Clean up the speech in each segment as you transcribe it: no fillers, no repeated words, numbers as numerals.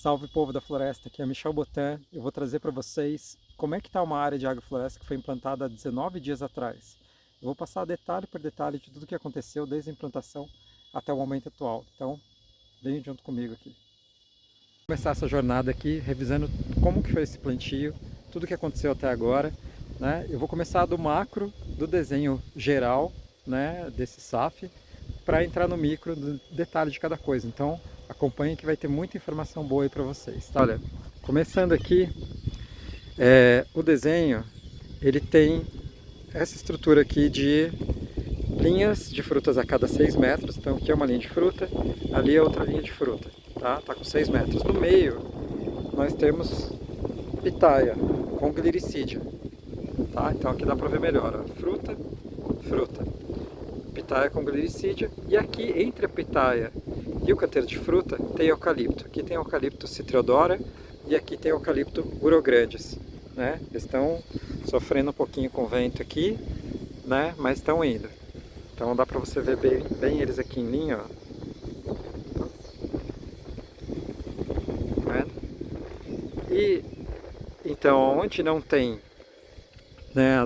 Salve povo da floresta, aqui é Michel Botan. Eu vou trazer para vocês como é que está uma área de agrofloresta que foi implantada há 19 dias atrás. Eu vou passar detalhe por detalhe de tudo o que aconteceu desde a implantação até o momento atual. Então, venham junto comigo aqui. Vou começar essa jornada aqui revisando como que foi esse plantio, tudo o que aconteceu até agora, né? Eu vou começar do macro, do desenho geral, né, desse SAF, para entrar no micro, do detalhe de cada coisa. Então, acompanhe que vai ter muita informação boa aí para vocês, tá? Olha, começando aqui, o desenho, ele tem essa estrutura aqui de linhas de frutas a cada 6 metros. Então aqui é uma linha de fruta, ali é outra linha de fruta, tá? Tá com 6 metros. No meio, nós temos pitaia com gliricídia, tá? Então aqui dá para ver melhor, ó. Fruta, fruta. Pitaia com gliricídia. E aqui, entre a pitaia e o canteiro de fruta, tem eucalipto. Aqui tem eucalipto citriodora e aqui tem eucalipto urograndes, né? Eles estão sofrendo um pouquinho com o vento aqui, né? Mas estão indo. Então dá para você ver bem eles aqui em linha, ó. Tá vendo? E então, onde não tem, né,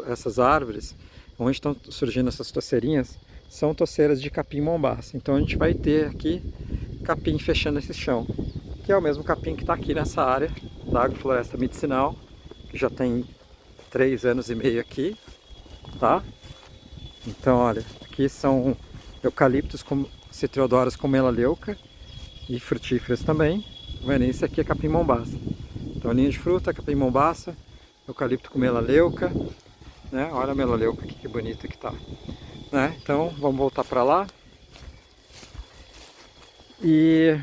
essas árvores, onde estão surgindo essas toceirinhas, são toceiras de capim-mombaça. Então a gente vai ter aqui capim fechando esse chão, que é o mesmo capim que está aqui nessa área da agrofloresta medicinal, que já tem 3 anos e meio aqui, tá? Então olha, aqui são eucaliptos como citriodoras com melaleuca e frutíferas também. Esse aqui é capim-mombaça. Então linha de fruta, capim-mombaça, eucalipto com melaleuca, né? Olha a melaleuca aqui, que bonita que tá, né? Então vamos voltar para lá. E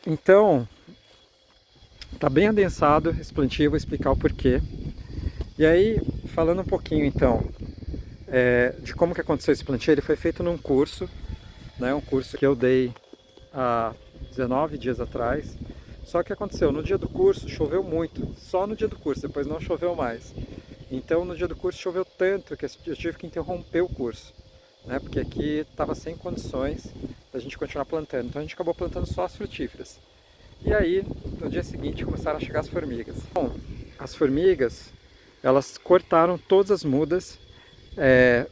então tá bem adensado esse plantio, vou explicar o porquê. E aí, falando um pouquinho então de como que aconteceu esse plantio, ele foi feito num curso, né? Um curso que eu dei há 19 dias atrás. Só que aconteceu, no dia do curso choveu muito, só no dia do curso, depois não choveu mais. Então no dia do curso choveu tanto que eu tive que interromper o curso, né? Porque aqui estava sem condições da gente continuar plantando. Então a gente acabou plantando só as frutíferas. E aí, no dia seguinte, começaram a chegar as formigas. Bom, as formigas, elas cortaram todas as mudas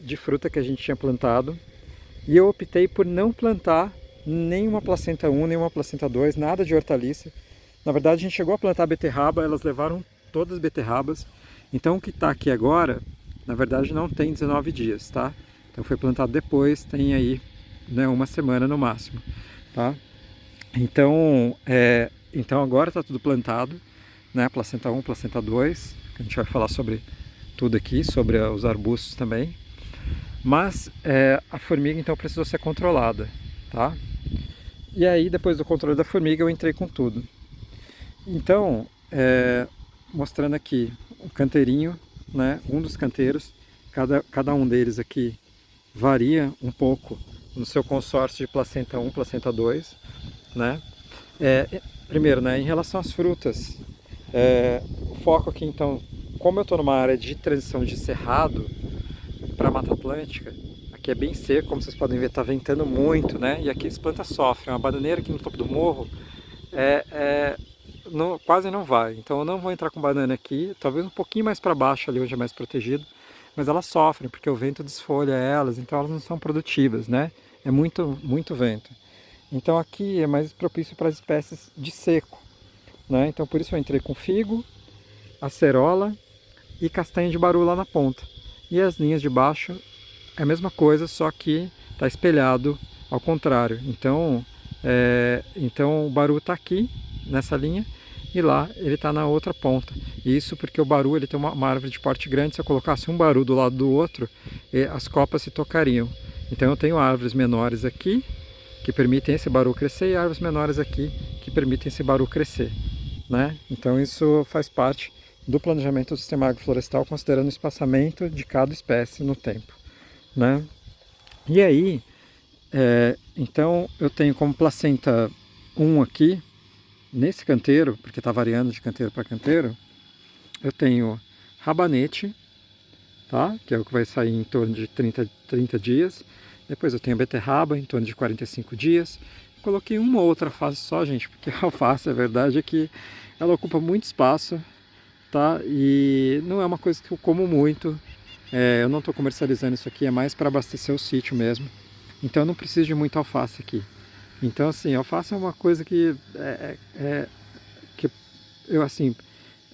de fruta que a gente tinha plantado. E eu optei por não plantar nenhuma placenta 1, nenhuma placenta 2, nada de hortaliça. Na verdade, a gente chegou a plantar beterraba, elas levaram todas as beterrabas. Então, o que está aqui agora, na verdade, não tem 19 dias, tá? Então, foi plantado depois, tem aí, né, uma semana no máximo, tá? Então, então agora está tudo plantado, né? Placenta 1, placenta 2, que a gente vai falar sobre tudo aqui, sobre os arbustos também. Mas a formiga então precisou ser controlada, tá? E aí depois do controle da formiga eu entrei com tudo. Então, mostrando aqui o canteirinho, né? Um dos canteiros, cada um deles aqui varia um pouco no seu consórcio de placenta 1, placenta 2, né? Primeiro, né, em relação às frutas, o foco aqui então, como eu estou numa área de transição de cerrado para a Mata Atlântica, aqui é bem seco, como vocês podem ver, está ventando muito, né? E aqui as plantas sofrem. Uma bananeira aqui no topo do morro quase não vai. Então eu não vou entrar com banana aqui, talvez um pouquinho mais para baixo ali onde é mais protegido, mas elas sofrem porque o vento desfolha elas, então elas não são produtivas, né? É muito, muito vento. Então aqui é mais propício para as espécies de seco, né? Então por isso eu entrei com figo, acerola e castanha de baru lá na ponta. E as linhas de baixo é a mesma coisa, só que está espelhado ao contrário. Então, então o baru está aqui nessa linha e lá ele está na outra ponta. Isso porque o baru ele tem uma árvore de porte grande. Se eu colocasse um baru do lado do outro, as copas se tocariam. Então eu tenho árvores menores aqui que permitem esse baru crescer e árvores menores aqui que permitem esse baru crescer, né? Então isso faz parte do planejamento do sistema agroflorestal, considerando o espaçamento de cada espécie no tempo, né? E aí, então eu tenho como placenta 1 aqui, nesse canteiro, porque está variando de canteiro para canteiro, eu tenho rabanete, tá? Que é o que vai sair em torno de 30 dias. Depois eu tenho beterraba em torno de 45 dias. coloquei uma ou outra alface só, gente, porque a alface, a verdade é que ela ocupa muito espaço, tá? E não é uma coisa que eu como muito. Eu não estou comercializando isso aqui, é mais para abastecer o sítio mesmo. Então eu não preciso de muita alface aqui. Então assim, alface é uma coisa que eu assim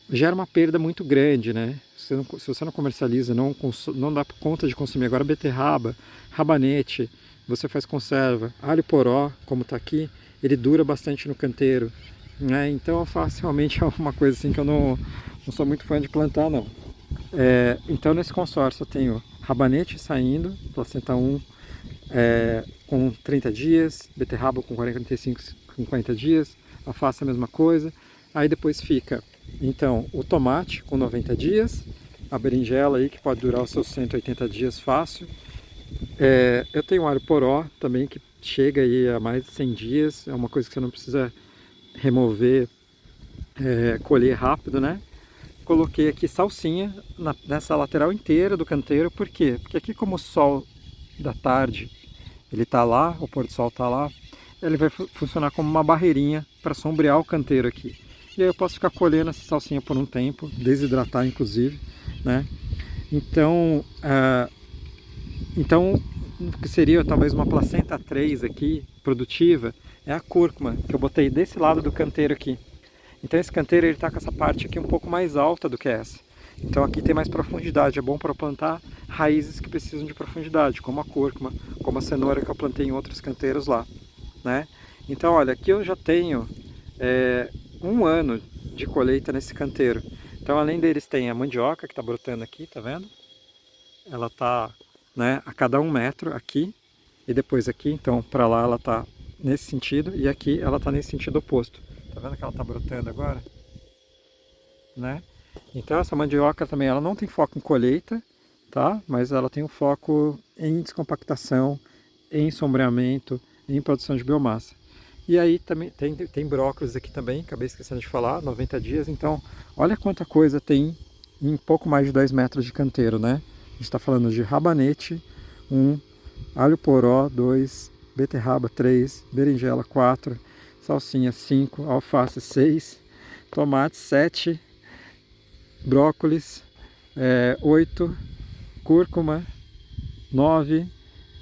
gera uma perda muito grande, né? Se você não comercializa, não dá conta de consumir. Agora beterraba, rabanete, você faz conserva, alho poró, como está aqui, ele dura bastante no canteiro, né? Então alface realmente é uma coisa assim que eu não sou muito fã de plantar, não. Então nesse consórcio eu tenho rabanete saindo, placenta 1 com 30 dias, beterraba com 45, 50 dias, alface a mesma coisa. Aí depois fica, então, o tomate com 90 dias, a berinjela aí que pode durar os seus 180 dias fácil. Eu tenho alho poró também que chega aí a mais de 100 dias, é uma coisa que você não precisa remover, colher rápido, né? Coloquei aqui salsinha nessa lateral inteira do canteiro, por quê? Porque aqui como o sol da tarde ele está lá, o pôr do sol está lá, ele vai funcionar como uma barreirinha para sombrear o canteiro aqui. E aí eu posso ficar colhendo essa salsinha por um tempo, desidratar inclusive, né? Então, o que seria talvez uma placenta 3 aqui, produtiva, é a cúrcuma, que eu botei desse lado do canteiro aqui. Então esse canteiro ele está com essa parte aqui um pouco mais alta do que essa. Então aqui tem mais profundidade, é bom para plantar raízes que precisam de profundidade, como a cúrcuma, como a cenoura que eu plantei em outros canteiros lá, né? Então olha, aqui eu já tenho 1 ano de colheita nesse canteiro. Então além deles tem a mandioca que está brotando aqui, tá vendo? Ela está, né, a cada 1 metro aqui e depois aqui, então para lá ela está nesse sentido e aqui ela está nesse sentido oposto. Tá vendo que ela está brotando agora? Né? Então essa mandioca também, ela não tem foco em colheita, tá? Mas ela tem um foco em descompactação, em sombreamento, em produção de biomassa. E aí também tem brócolis aqui também, acabei esquecendo de falar, 90 dias. Então olha quanta coisa tem em pouco mais de 10 metros de canteiro, né? A gente está falando de rabanete 1, alho poró 2, beterraba 3, berinjela 4, salsinha 5, alface 6, tomate 7, brócolis 8, cúrcuma 9,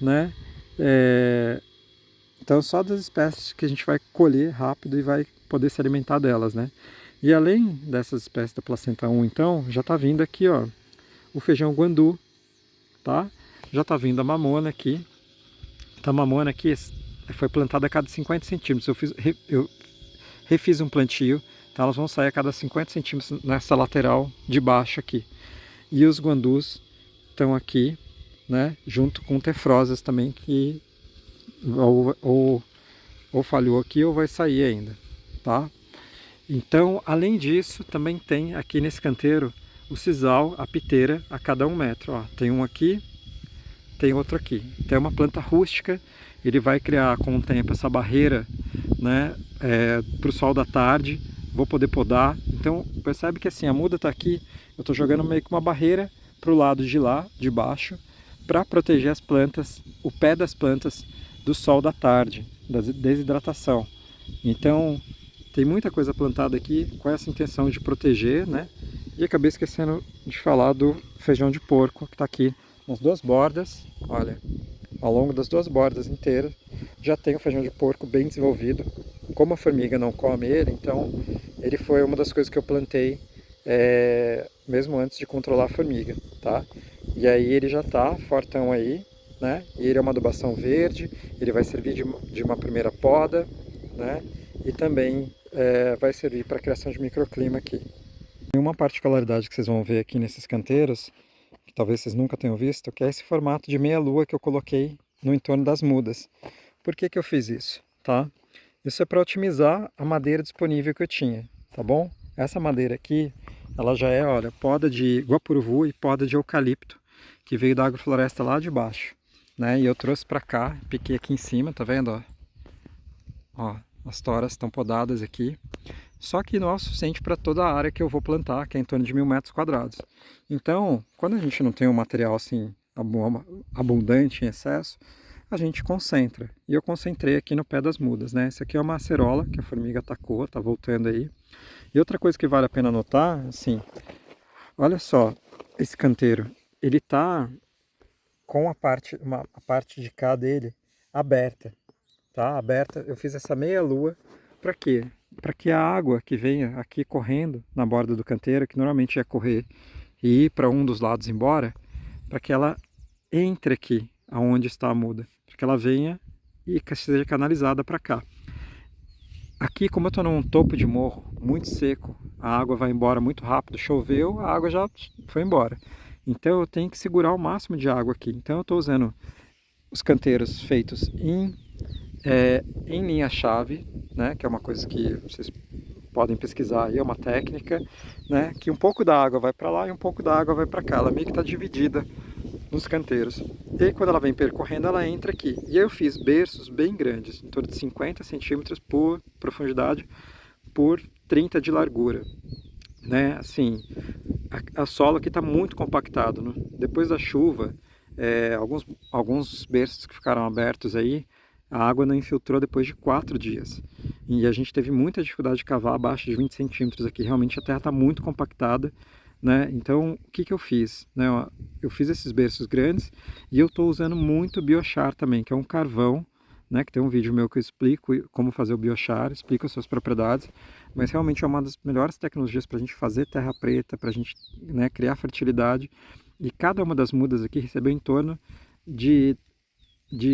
né? Então só das espécies que a gente vai colher rápido e vai poder se alimentar delas, né? E além dessas espécies da placenta 1, então, já está vindo aqui, ó, o feijão guandu, tá? Já está vindo a mamona aqui. Então a mamona aqui foi plantada a cada 50 centímetros. Eu refiz um plantio, então elas vão sair a cada 50 centímetros nessa lateral de baixo aqui. E os guandus estão aqui, né, junto com tefrosas também, que ou falhou aqui ou vai sair ainda, tá? Então, além disso, também tem aqui nesse canteiro o sisal, a piteira, a cada 1 metro. Ó, tem um aqui, tem outro aqui. Então é uma planta rústica, ele vai criar com o tempo essa barreira, né, para o sol da tarde, vou poder podar. Então percebe que assim, a muda está aqui, eu estou jogando meio que uma barreira para o lado de lá, de baixo, para proteger as plantas, o pé das plantas do sol da tarde, da desidratação. Então tem muita coisa plantada aqui com essa intenção de proteger, né? E acabei esquecendo de falar do feijão de porco que está aqui nas duas bordas, olha, ao longo das duas bordas inteiras, já tem o feijão de porco bem desenvolvido. Como a formiga não come ele, então ele foi uma das coisas que eu plantei mesmo antes de controlar a formiga, tá? E aí ele já está fortão aí, né? E ele é uma adubação verde, ele vai servir de uma primeira poda, né? E também vai servir para a criação de microclima aqui. Tem uma particularidade que vocês vão ver aqui nesses canteiros, que talvez vocês nunca tenham visto, que é esse formato de meia-lua que eu coloquei no entorno das mudas. Por que que eu fiz isso? Tá? Isso é para otimizar a madeira disponível que eu tinha, tá bom? Essa madeira aqui, ela já é, olha, poda de guapuruvu e poda de eucalipto, que veio da agrofloresta lá de baixo, né? E eu trouxe para cá, piquei aqui em cima, tá vendo, ó? Ó, as toras estão podadas aqui. Só que não é o suficiente para toda a área que eu vou plantar, que é em torno de 1000 metros quadrados. Então, quando a gente não tem um material assim abundante, em excesso, a gente concentra. E eu concentrei aqui no pé das mudas, né? Essa aqui é uma acerola que a formiga atacou, tá voltando aí. E outra coisa que vale a pena notar, assim, olha só, esse canteiro, ele tá com a parte de cá dele aberta, tá? Aberta. Eu fiz essa meia lua para quê? Para que a água que venha aqui correndo na borda do canteiro, que normalmente ia correr e ir para um dos lados embora, para que ela entre aqui, aonde está a muda, para que ela venha e seja canalizada para cá. Aqui, como eu estou num topo de morro muito seco, a água vai embora muito rápido. Choveu, a água já foi embora. Então eu tenho que segurar o máximo de água aqui. Então eu estou usando os canteiros feitos em linha-chave, né, que é uma coisa que vocês podem pesquisar aí, é uma técnica, né, que um pouco da água vai para lá e um pouco da água vai para cá. Ela meio que está dividida nos canteiros. E aí, quando ela vem percorrendo, ela entra aqui. E aí eu fiz berços bem grandes, em torno de 50 centímetros por profundidade por 30 de largura. Né? Assim, a solo aqui está muito compactado. Né? Depois da chuva, alguns berços que ficaram abertos aí, a água não infiltrou depois de 4 dias. E a gente teve muita dificuldade de cavar abaixo de 20 centímetros aqui. Realmente a terra está muito compactada. Né? Então, o que eu fiz? Né? Eu fiz esses berços grandes e eu estou usando muito biochar também, que é um carvão, né? Que tem um vídeo meu que eu explico como fazer o biochar, explico as suas propriedades, mas realmente é uma das melhores tecnologias para a gente fazer terra preta, para a gente, né, criar fertilidade. E cada uma das mudas aqui recebeu em torno de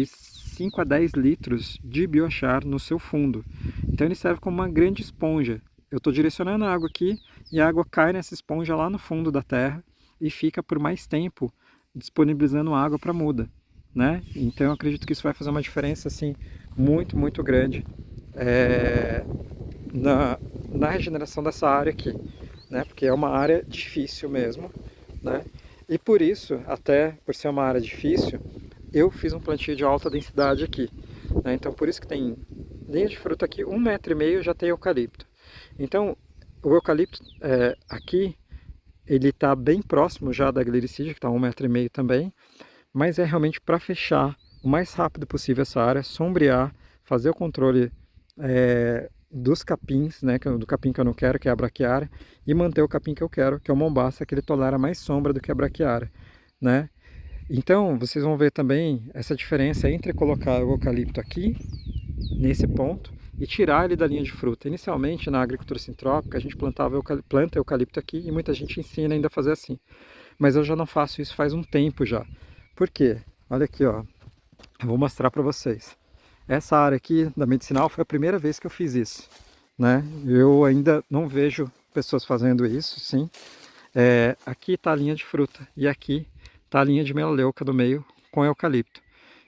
5 a 10 litros de biochar no seu fundo. Então ele serve como uma grande esponja. Eu estou direcionando a água aqui e a água cai nessa esponja lá no fundo da terra e fica por mais tempo disponibilizando água para a muda, né? Então eu acredito que isso vai fazer uma diferença assim muito, muito grande na regeneração dessa área aqui, né? Porque é uma área difícil mesmo, né? E por isso, até por ser uma área difícil, eu fiz um plantio de alta densidade aqui, né? Então por isso que tem linha de fruta aqui, 1,5 m já tem eucalipto. Então, o eucalipto aqui, ele está bem próximo já da glericídia, que está a 1,5 m também, mas é realmente para fechar o mais rápido possível essa área, sombrear, fazer o controle dos capins, né, do capim que eu não quero, que é a braquiária, e manter o capim que eu quero, que é o mombaça, que ele tolera mais sombra do que a braquiária, né? Então, vocês vão ver também essa diferença entre colocar o eucalipto aqui, nesse ponto, e tirar ele da linha de fruta. Inicialmente, na agricultura sintrópica, a gente planta eucalipto aqui e muita gente ensina ainda a fazer assim. Mas eu já não faço isso faz um tempo já. Por quê? Olha aqui, ó. Eu vou mostrar para vocês. Essa área aqui da medicinal foi a primeira vez que eu fiz isso, né? Eu ainda não vejo pessoas fazendo isso, sim. Aqui está a linha de fruta e aqui está a linha de melaleuca do meio com eucalipto.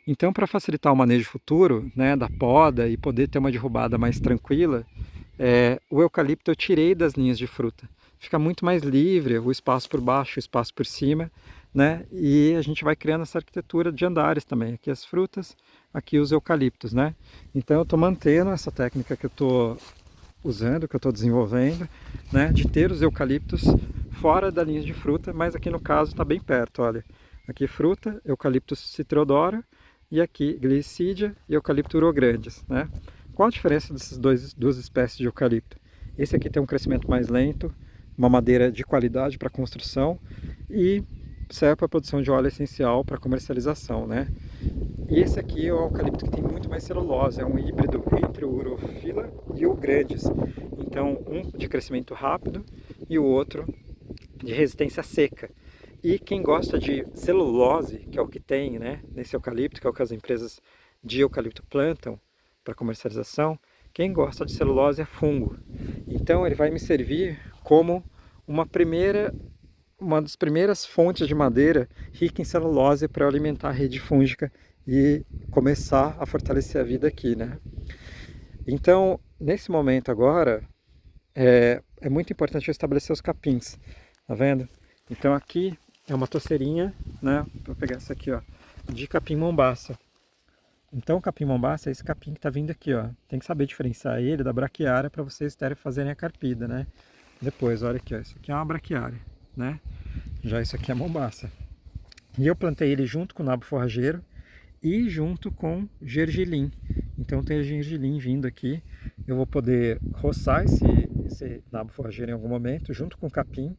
Então, para facilitar o manejo futuro, né, da poda e poder ter uma derrubada mais tranquila, o eucalipto eu tirei das linhas de fruta. Fica muito mais livre, o espaço por baixo, o espaço por cima, né? E a gente vai criando essa arquitetura de andares também. Aqui as frutas, aqui os eucaliptos, né? Então eu estou mantendo essa técnica que eu estou usando, que eu estou desenvolvendo, né? De ter os eucaliptos fora da linha de fruta, mas aqui no caso está bem perto, olha. Aqui fruta, eucaliptus citrodora, e aqui glicídia e eucalipto urograndes, né? Qual a diferença dessas duas espécies de eucalipto? Esse aqui tem um crescimento mais lento, uma madeira de qualidade para construção e serve para a produção de óleo essencial para comercialização, né? E esse aqui é o eucalipto que tem muito mais celulose, é um híbrido entre o urofila e o grandes. Então, um de crescimento rápido e o outro de resistência seca. E quem gosta de celulose, que é o que tem, né, nesse eucalipto, que é o que as empresas de eucalipto plantam para comercialização, quem gosta de celulose é fungo. Então ele vai me servir como uma das primeiras fontes de madeira rica em celulose para alimentar a rede fúngica e começar a fortalecer a vida aqui, né? Então, nesse momento agora, é muito importante eu estabelecer os capins, tá vendo? Então aqui é uma toceirinha, né? Vou pegar essa aqui, ó, de capim mombaça. Então o capim mombaça é esse capim que está vindo aqui, ó. Tem que saber diferenciar ele da braquiária para vocês fazerem a carpida, né? Depois, olha aqui, ó, isso aqui é uma braquiária, né? Já isso aqui é mombaça. E eu plantei ele junto com o nabo forrageiro e junto com gergelim. Então tem gergelim vindo aqui, eu vou poder roçar esse nabo forrageiro em algum momento, junto com o capim,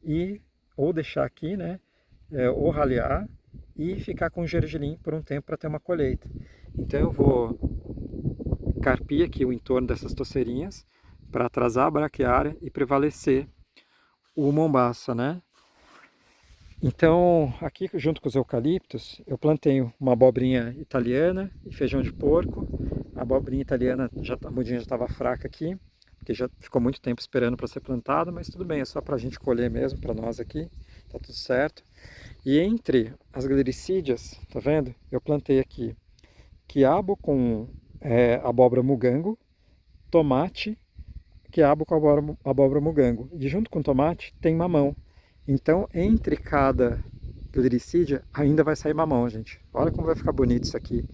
e ou deixar aqui, né, ou ralear, e ficar com o gergelim por um tempo para ter uma colheita. Então eu vou carpir aqui o entorno dessas toceirinhas, para atrasar a braquiária e prevalecer o mombaça, né? Então, aqui junto com os eucaliptos, eu plantei uma abobrinha italiana e feijão de porco. A abobrinha italiana, a mudinha já estava fraca aqui, porque já ficou muito tempo esperando para ser plantada, mas tudo bem, é só para a gente colher mesmo, para nós aqui, tá tudo certo. E entre as glericídias, tá vendo? Eu plantei aqui quiabo com abóbora mugango, tomate, quiabo com abóbora mugango. E junto com o tomate tem mamão. Então, entre cada glericídia, ainda vai sair mamão, gente. Olha como vai ficar bonito isso aqui.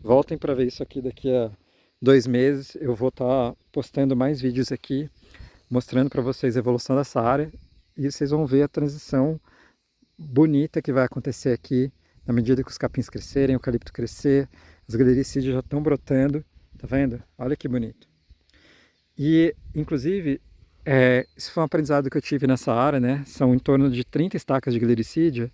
Voltem para ver isso aqui daqui a 2 meses. Eu vou estar postando mais vídeos aqui, mostrando para vocês a evolução dessa área. E vocês vão ver a transição bonita que vai acontecer aqui, na medida que os capins crescerem, o eucalipto crescer, as glericídias já estão brotando. Tá vendo? Olha que bonito. E, inclusive, isso foi um aprendizado que eu tive nessa área, né? São em torno de 30 estacas de glericídia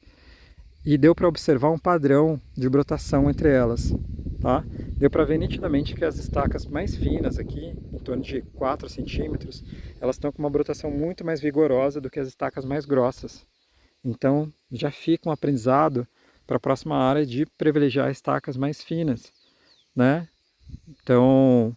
e deu para observar um padrão de brotação entre elas, tá? Deu para ver nitidamente que as estacas mais finas aqui, em torno de 4 centímetros, elas estão com uma brotação muito mais vigorosa do que as estacas mais grossas. Então, já fica um aprendizado para a próxima área de privilegiar estacas mais finas, né? Então,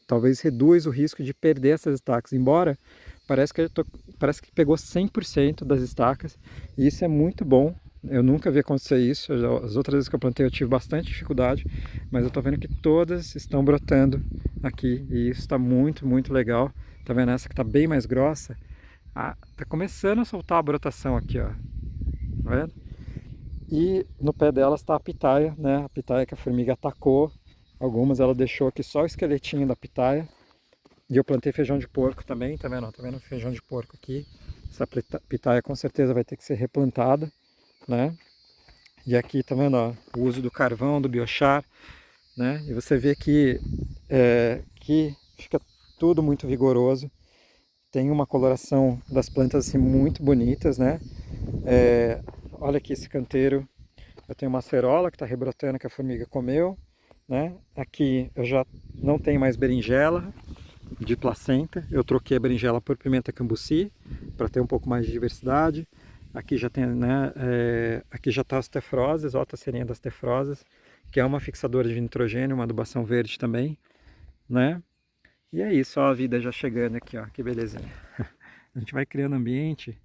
talvez reduz o risco de perder essas estacas, embora parece que pegou 100% das estacas, e isso é muito bom. Eu nunca vi acontecer isso, as outras vezes que eu plantei eu tive bastante dificuldade, mas eu estou vendo que todas estão brotando aqui, e isso está muito, muito legal. Tá vendo essa que está bem mais grossa? Tá começando a soltar a brotação aqui, ó. Tá vendo? E no pé delas está a pitaia, né? A pitaia que a formiga atacou. Algumas ela deixou aqui só o esqueletinho da pitaia. E eu plantei feijão de porco também, tá vendo? Tá vendo o feijão de porco aqui? Essa pitaia com certeza vai ter que ser replantada, né? E aqui, tá vendo, ó, o uso do carvão, do biochar, né? E você vê que fica tudo muito vigoroso. Tem uma coloração das plantas assim muito bonitas, né? Olha aqui esse canteiro. Eu tenho uma acerola que está rebrotando que a formiga comeu, né? Aqui eu já não tenho mais berinjela de placenta. Eu troquei a berinjela por pimenta cambuci para ter um pouco mais de diversidade. Aqui já tem, né? Aqui já está as tefroses, ó, a tacerinha das tefroses, que é uma fixadora de nitrogênio, uma adubação verde também, né? E é isso, ó, a vida já chegando aqui, ó, que belezinha. A gente vai criando ambiente.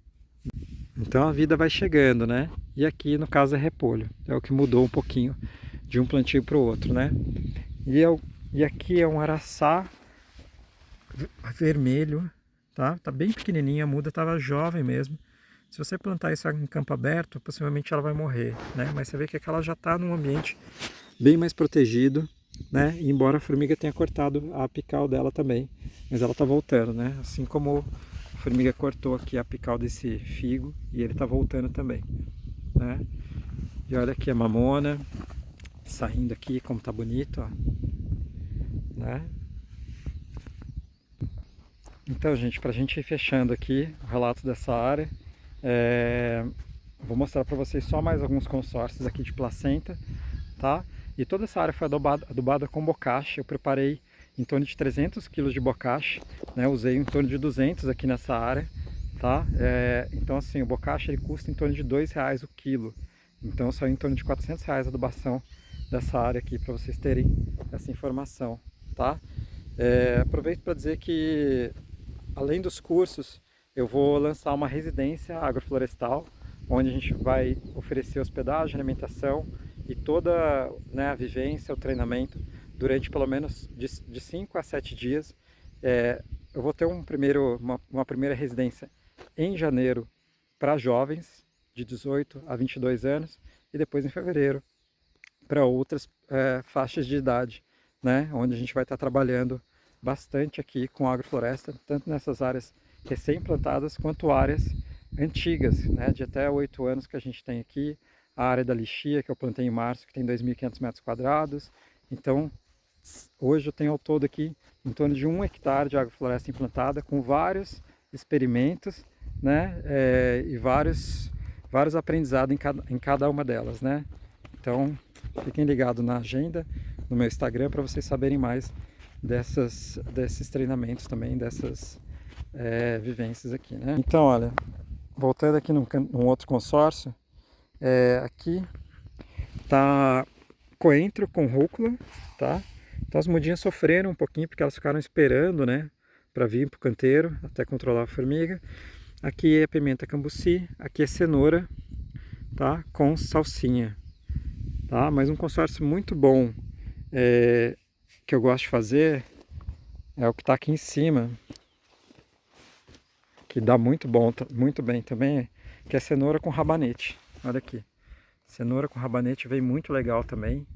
Então a vida vai chegando, né? E aqui no caso é repolho, é o que mudou um pouquinho de um plantio para o outro, né? E aqui é um araçá vermelho, tá? Tá bem pequenininha, a muda estava jovem mesmo. Se você plantar isso em campo aberto, possivelmente ela vai morrer, né? Mas você vê que ela já está num ambiente bem mais protegido, né? Embora a formiga tenha cortado a apical dela também, mas ela está voltando, né? Assim como a formiga cortou aqui a apical desse figo e ele está voltando também, né? E olha aqui a mamona saindo aqui, como tá bonito, ó, né? Então, gente, para a gente ir fechando aqui o relato dessa área, vou mostrar para vocês só mais alguns consórcios aqui de placenta, tá? E toda essa área foi adubada com bocache. Eu preparei em torno de 300 kg de bocache, né? Usei em torno de 200 aqui nessa área, tá? Então assim, o bocache ele custa em torno de R$2 o quilo. Então saiu em torno de R$400 a adubação dessa área aqui, para vocês terem essa informação, tá? Aproveito para dizer que, além dos cursos, eu vou lançar uma residência agroflorestal, onde a gente vai oferecer hospedagem, alimentação e toda, né, a vivência, o treinamento durante pelo menos de 5 a 7 dias. Eu vou ter uma primeira residência em janeiro para jovens de 18 a 22 anos e depois em fevereiro para outras faixas de idade, né, onde a gente vai estar trabalhando bastante aqui com agrofloresta, tanto nessas áreas recém-plantadas quanto áreas antigas, né, de até 8 anos que a gente tem aqui, a área da lixia que eu plantei em março, que tem 2.500 metros quadrados. Então, hoje eu tenho ao todo aqui em torno de 1 hectare de agrofloresta implantada, com vários experimentos, né, e vários aprendizados em cada uma delas, né. Então, fiquem ligados na agenda, no meu Instagram, para vocês saberem mais desses treinamentos também, dessas vivências aqui, né. Então, olha, voltando aqui num outro consórcio, aqui tá coentro com rúcula, tá? Então as mudinhas sofreram um pouquinho porque elas ficaram esperando, né, para vir pro canteiro até controlar a formiga. Aqui é pimenta cambuci, aqui é cenoura, tá? Com salsinha, tá? Mas um consórcio muito bom que eu gosto de fazer é o que está aqui em cima, que dá muito bem também, que é cenoura com rabanete. Olha aqui, cenoura com rabanete vem muito legal também,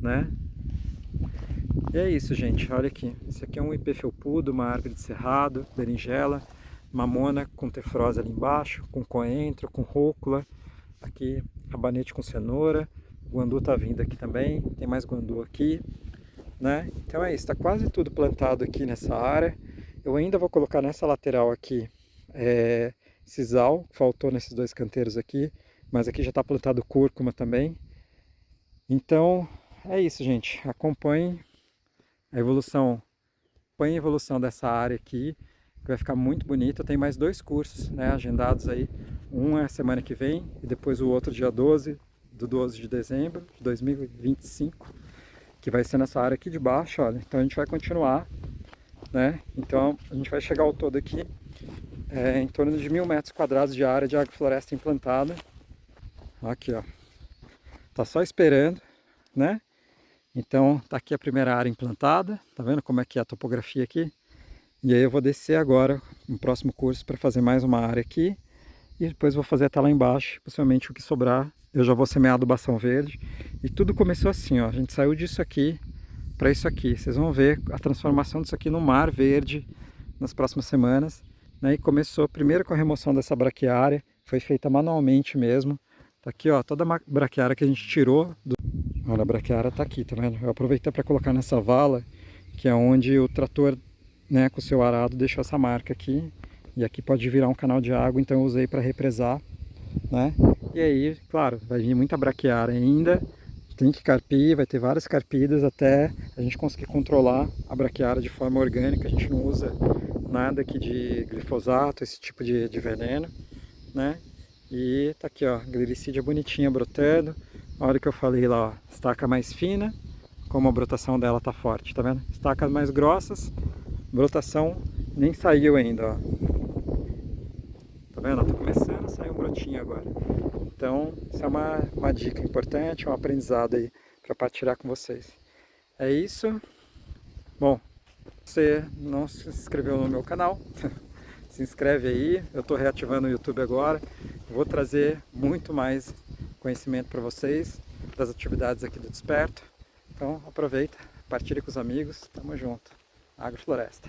né? E é isso, gente, olha aqui, esse aqui é um ipê felpudo, uma árvore de cerrado, berinjela, mamona com tefrose ali embaixo, com coentro, com rúcula, aqui rabanete com cenoura, guandu tá vindo aqui também, tem mais guandu aqui, né? Então é isso, tá quase tudo plantado aqui nessa área. Eu ainda vou colocar nessa lateral aqui sisal, faltou nesses 2 canteiros aqui, mas aqui já está plantado cúrcuma também. Então é isso, gente, acompanhem a evolução, acompanhem a evolução dessa área aqui, que vai ficar muito bonito. Tem mais 2 cursos, né, agendados aí, um é semana que vem e depois o outro dia 12 de dezembro de 2025, que vai ser nessa área aqui de baixo, olha. Então a gente vai continuar, né? Então a gente vai chegar ao todo aqui em torno de 1.000 metros quadrados de área de agrofloresta implantada. Aqui, ó, tá só esperando, né? Então tá aqui a primeira área implantada, tá vendo como é que é a topografia aqui? E aí eu vou descer agora no próximo curso para fazer mais uma área aqui e depois vou fazer até lá embaixo, possivelmente o que sobrar eu já vou semear adubação verde. E tudo começou assim, ó, a gente saiu disso aqui para isso aqui. Vocês vão ver a transformação disso aqui no mar verde nas próximas semanas, né? E começou primeiro com a remoção dessa braquiária, foi feita manualmente mesmo. Tá aqui, ó, toda a braquiária que a gente tirou Olha, a braquiária tá aqui, tá vendo? Eu aproveitei para colocar nessa vala, que é onde o trator, né, com o seu arado deixou essa marca aqui. E aqui pode virar um canal de água, então eu usei para represar, né? E aí, claro, vai vir muita braquiária ainda, tem que carpir, vai ter várias carpidas até a gente conseguir controlar a braquiária de forma orgânica. A gente não usa nada aqui de glifosato, esse tipo de veneno, né? E tá aqui, ó, glericídia bonitinha brotando. A hora que eu falei lá, ó, estaca mais fina, como a brotação dela tá forte, tá vendo? Estacas mais grossas, brotação nem saiu ainda, ó. Tá vendo? Tá começando a sair um brotinho agora. Então, isso é uma dica importante, um aprendizado aí para partilhar com vocês. É isso. Bom, se você não se inscreveu no meu canal, se inscreve aí. Eu estou reativando o YouTube agora. Vou trazer muito mais conhecimento para vocês das atividades aqui do Desperto. Então aproveita, partilhe com os amigos. Tamo junto. Agrofloresta.